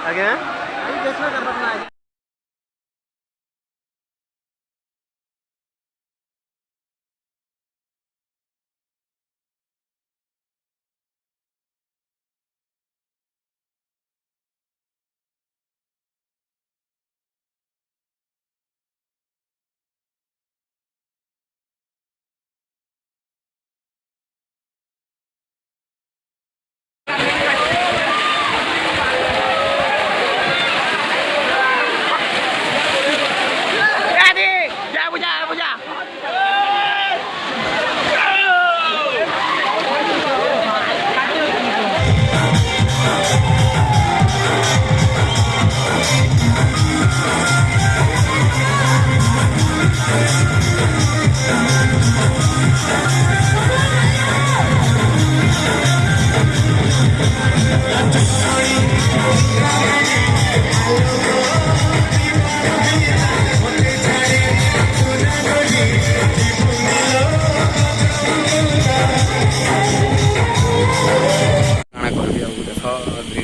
ଆଜ୍ଞା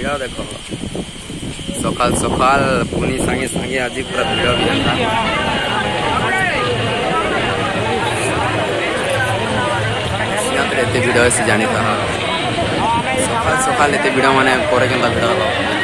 ଭିଡ଼ ଦେଖ ସକାଳ ସକାଳ ପୁଣି ସାଙ୍ଗେ ସାଙ୍ଗେ ଆଜି ପୁରା ଭିଡ଼ ବି ହେଲା ଏତେ ଭିଡ଼ ଅଛି ଜାଣିଥା ସକାଳ ସକାଳ ଏତେ ଭିଡ଼ ମାନେ ପରେ କେନ୍ତା ଭିଡ଼ ହେବ